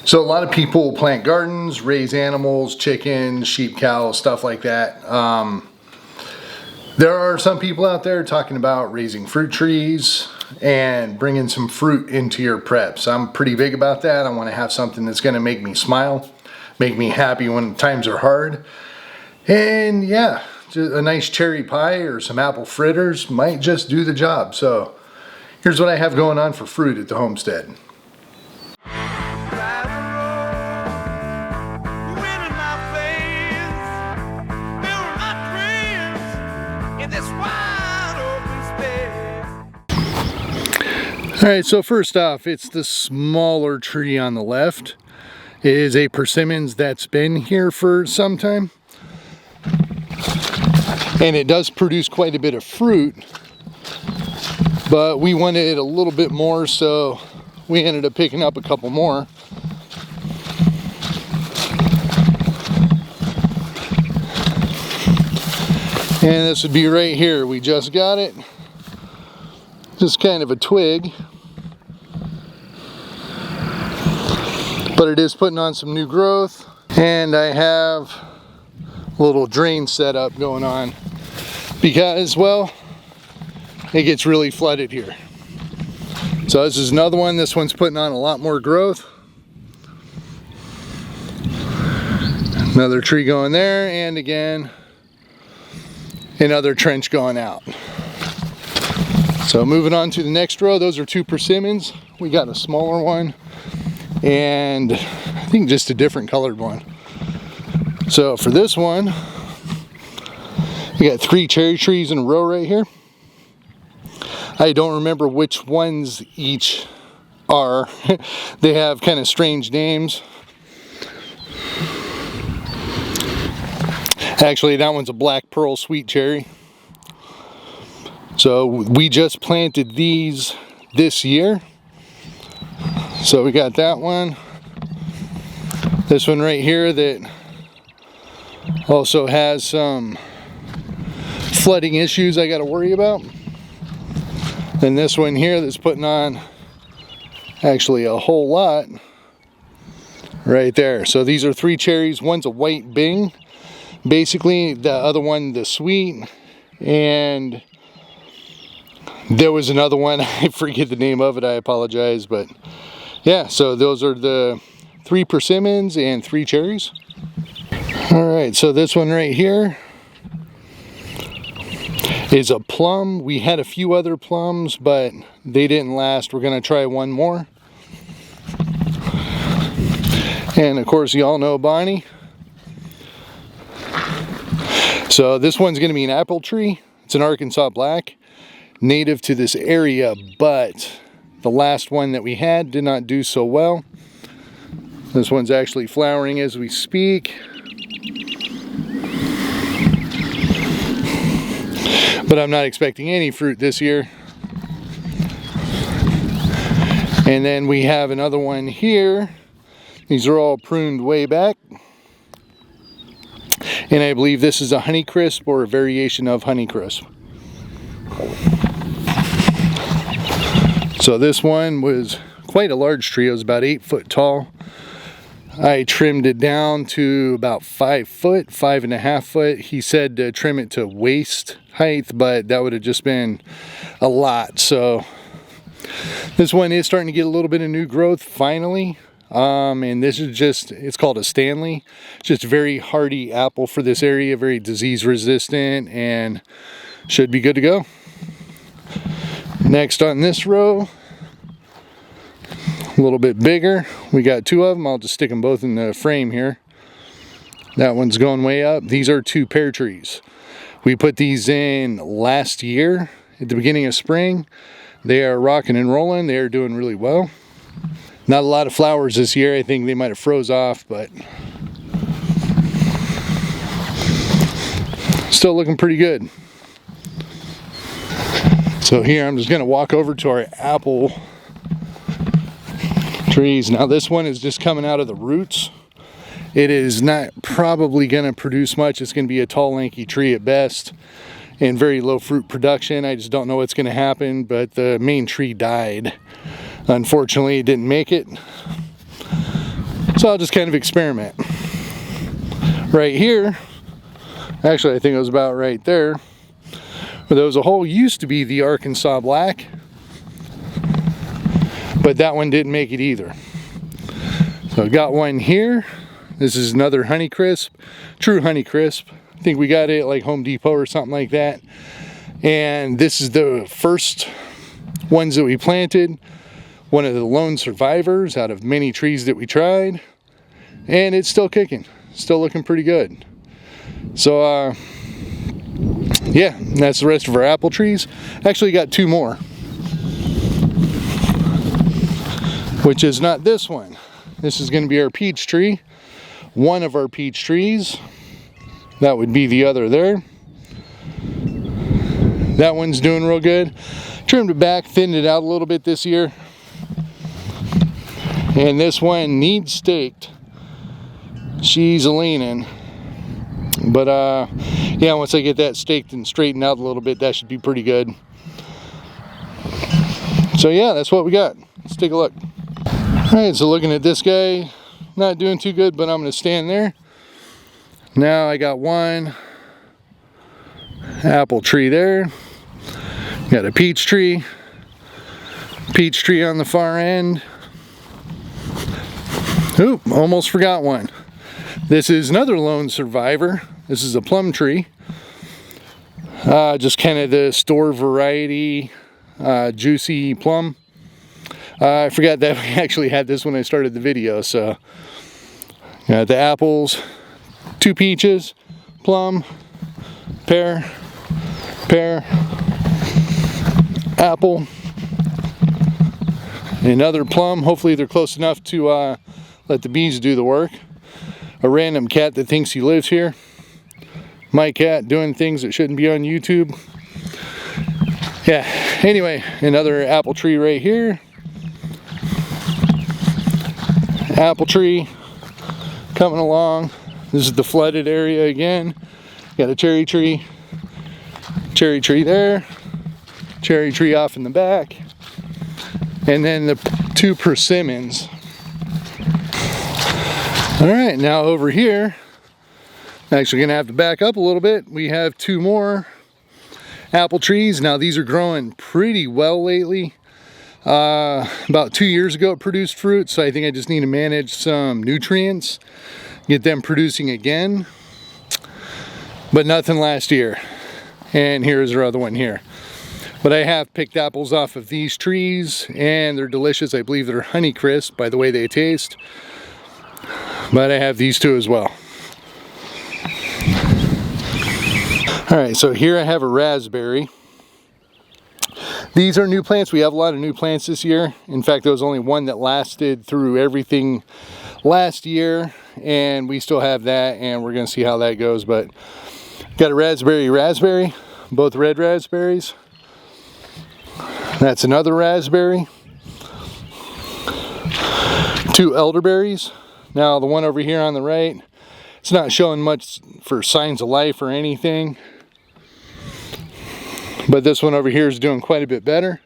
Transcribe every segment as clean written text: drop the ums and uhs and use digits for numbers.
So a lot of people plant gardens, raise animals, chickens, sheep, cows, stuff like that. There are some people out there talking about raising fruit trees and bringing some fruit into your preps. I'm pretty big about that. I want to have something that's going to make me smile, make me happy when times are hard. And yeah, just a nice cherry pie or some apple fritters might just do the job. So here's what I have going on for fruit at the homestead. Alright, so first off, it's the smaller tree on the left. It is a persimmons that's been here for some time. And it does produce quite a bit of fruit. But we wanted a little bit more, so we ended up picking up a couple more. And this would be right here. We just got it. Just kind of a twig. But it is putting on some new growth. And I have a little drain setup going on because, well, it gets really flooded here. So this is another one. This one's putting on a lot more growth. Another tree going there, and again, another trench going out. So moving on to the next row, those are two persimmons. We got a smaller one and I think just a different colored one. So for this one, we got 3 cherry trees in a row right here. I don't remember which ones each are. They have kind of strange names. Actually, that one's a black pearl sweet cherry. So we just planted these this year. So we got that one. This one right here that also has some flooding issues I got to worry about. And this one here that's putting on actually a whole lot right there. So these are 3 cherries. One's a white Bing, basically. The other one, the sweet. And there was another one, I forget the name of it, I apologize. But yeah, so those are the 3 persimmons and 3 cherries. Alright, so this one right here is a plum. We had a few other plums, but they didn't last. We're going to try one more. And of course, you all know Bonnie. So this one's going to be an apple tree. It's an Arkansas Black, native to this area, but the last one that we had did not do so well. This one's actually flowering as we speak. But I'm not expecting any fruit this year. And then we have another one here. These are all pruned way back. And I believe this is a Honeycrisp or a variation of Honeycrisp. So this one was quite a large tree. It was about 8 foot tall. I trimmed it down to about 5 foot, 5.5 foot. He said to trim it to waist height, but that would have just been a lot. So this one is starting to get a little bit of new growth finally. And this is just, it's called a Stanley. Just a very hardy apple for this area, very disease resistant, and should be good to go. Next on this row, a little bit bigger. We got 2 of them. I'll just stick them both in the frame here. That one's going way up. These are 2 pear trees. We put these in last year at the beginning of spring. They are rocking and rolling. They are doing really well. Not a lot of flowers this year. I think they might have froze off, but still looking pretty good. So here I'm just going to walk over to our apple trees. Now this one is just coming out of the roots. It is not probably going to produce much. It's going to be a tall, lanky tree at best and very low fruit production. I just don't know what's going to happen, but the main tree died. Unfortunately, it didn't make it. So I'll just kind of experiment. Right here, actually I think it was about right there, where there was a hole, used to be the Arkansas Black, but that one didn't make it either. So I got one here. This is another Honeycrisp, true Honeycrisp. I think we got it at like Home Depot or something like that. And this is the first ones that we planted. One of the lone survivors out of many trees that we tried. And it's still kicking, still looking pretty good. So yeah, that's the rest of our apple trees. Actually got two more, which is not this one. This is going to be our peach tree, one of our peach trees. That would be the other there. That one's doing real good. Trimmed it back, thinned it out a little bit this year. And this one needs staked. She's a leaning. But yeah, once I get that staked and straightened out a little bit, that should be pretty good. So yeah, that's what we got. Let's take a look. Alright, so looking at this guy, not doing too good, but I'm going to stand there. Now I got one apple tree there. Got a peach tree on the far end. Oop, almost forgot one. This is another lone survivor. This is a plum tree. Just kind of the store variety, juicy plum. I forgot that we actually had this when I started the video. So got the apples, two peaches, plum, pear, apple, another plum. Hopefully they're close enough to let the bees do the work. A random cat that thinks he lives here. My cat doing things that shouldn't be on YouTube. Yeah, anyway, another apple tree right here. Apple tree coming along. This is the flooded area again. Got a cherry tree there, cherry tree off in the back, and then the two persimmons. All right, now over here, actually gonna have to back up a little bit. We have two more apple trees. Now these are growing pretty well lately. About 2 years ago it produced fruit, so I think I just need to manage some nutrients, get them producing again, but nothing last year. And here's our other one here. But I have picked apples off of these trees and they're delicious. I believe they're Honeycrisp by the way they taste. But I have these two as well. Alright, so here I have a raspberry. These are new plants. We have a lot of new plants this year. In fact, there was only one that lasted through everything last year, and we still have that, and we're going to see how that goes. But got a raspberry, both red raspberries. That's another raspberry. Two elderberries. Now the one over here on the right, it's not showing much for signs of life or anything. But this one over here is doing quite a bit better.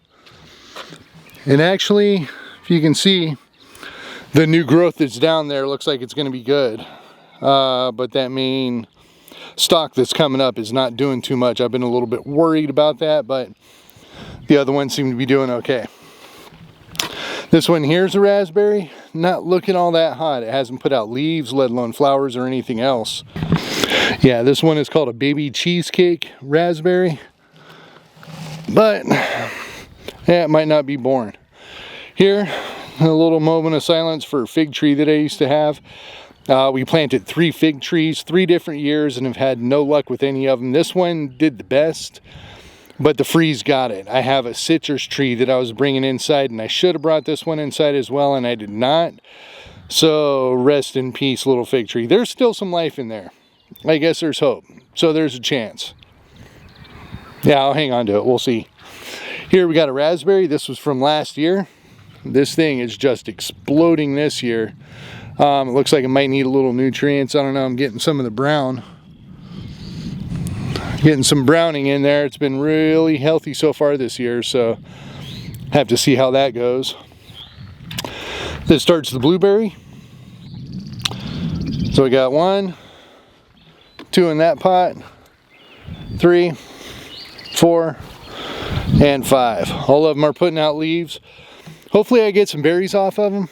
And actually, if you can see, the new growth that's down there looks like it's going to be good. But that main stalk that's coming up is not doing too much. I've been a little bit worried about that, but the other ones seem to be doing okay. This one here's a raspberry. Not looking all that hot. It hasn't put out leaves, let alone flowers or anything else. Yeah, this one is called a baby cheesecake raspberry. But yeah, it might not be born. Here, a little moment of silence for a fig tree that I used to have. We planted 3 fig trees 3 different years and have had no luck with any of them. This one did the best, but the freeze got it. I have a citrus tree that I was bringing inside, and I should have brought this one inside as well, and I did not. So rest in peace, little fig tree. There's still some life in there. I guess there's hope. So there's a chance. Yeah, I'll hang on to it. We'll see. Here we got a raspberry. This was from last year. This thing is just exploding this year. It looks like it might need a little nutrients. I don't know. I'm getting some of the brown. Getting some browning in there. It's been really healthy so far this year, so have to see how that goes. This starts the blueberry. So we got 1, 2 in that pot, 3, 4, and 5. All of them are putting out leaves. Hopefully I get some berries off of them.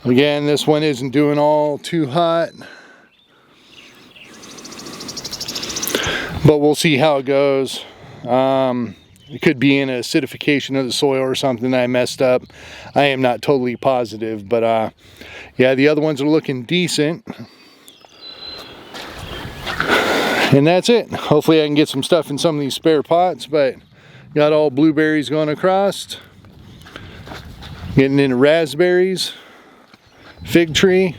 Again, this one isn't doing all too hot, but we'll see how it goes. It could be an acidification of the soil or something that I messed up. I am not totally positive, but yeah, the other ones are looking decent. And that's it. Hopefully I can get some stuff in some of these spare pots, but got all blueberries going across. Getting into raspberries, fig tree,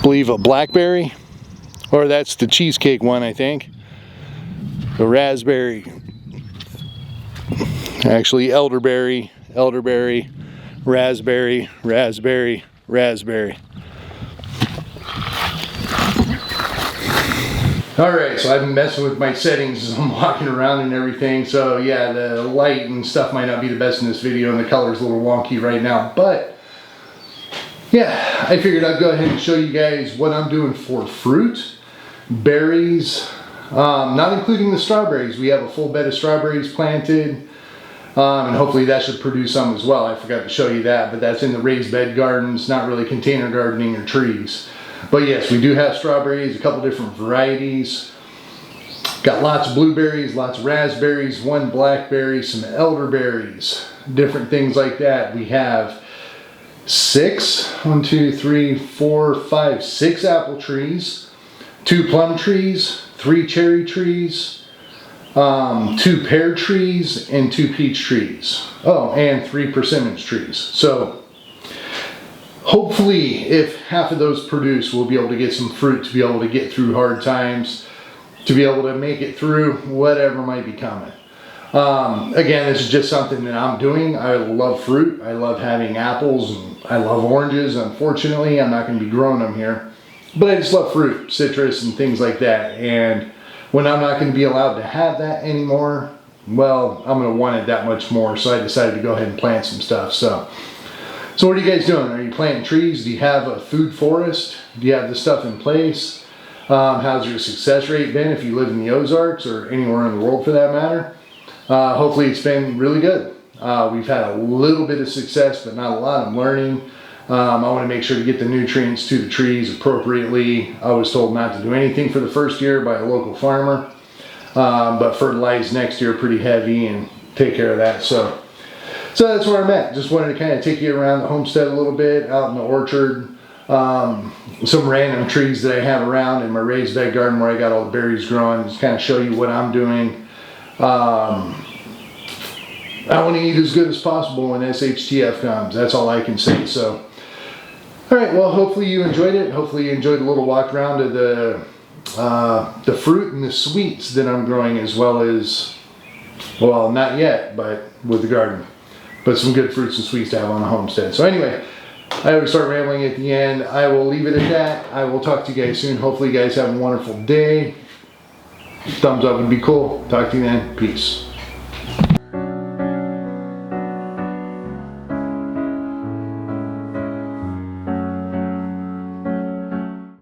believe a blackberry, or that's the cheesecake one, I think. The raspberry, actually elderberry, elderberry, raspberry, raspberry, raspberry. Alright, so I've been messing with my settings as I'm walking around and everything, so yeah, the light and stuff might not be the best in this video, and the color's a little wonky right now, but yeah, I figured I'd go ahead and show you guys what I'm doing for fruit, berries, not including the strawberries. We have a full bed of strawberries planted, and hopefully that should produce some as well. I forgot to show you that, but that's in the raised bed gardens, not really container gardening or trees. But yes, we do have strawberries, a couple different varieties. Got lots of blueberries, lots of raspberries, 1 blackberry, some elderberries, different things like that. We have 6 apple trees, 2 plum trees, 3 cherry trees, 2 pear trees, and 2 peach trees. Oh, and 3 persimmons trees. So hopefully if half of those produce, we'll be able to get some fruit to be able to get through hard times, to be able to make it through whatever might be coming. Again, this is just something that I'm doing. I love fruit. I love having apples, and I love oranges. Unfortunately, I'm not going to be growing them here. But I just love fruit, citrus, and things like that. And when I'm not going to be allowed to have that anymore, well, I'm going to want it that much more. So I decided to go ahead and plant some stuff. So what are you guys doing? Are you planting trees? Do you have a food forest? Do you have this stuff in place? How's your success rate been if you live in the Ozarks or anywhere in the world for that matter? Hopefully it's been really good. We've had a little bit of success, but not a lot. I'm learning. I want to make sure to get the nutrients to the trees appropriately. I was told not to do anything for the first year by a local farmer, but fertilize next year pretty heavy and take care of that. So that's where I'm at. Just wanted to kind of take you around the homestead a little bit, out in the orchard, some random trees that I have around in my raised bed garden where I got all the berries growing, just kind of show you what I'm doing. I want to eat as good as possible when SHTF comes. That's all I can say. So, all right. Well, hopefully you enjoyed it. Hopefully you enjoyed the little walk around of the fruit and the sweets that I'm growing, as well as, well, not yet, but with the garden. But some good fruits and sweets to have on the homestead. So anyway, I always start rambling at the end. I will leave it at that. I will talk to you guys soon. Hopefully you guys have a wonderful day. Thumbs up would be cool. Talk to you then. Peace.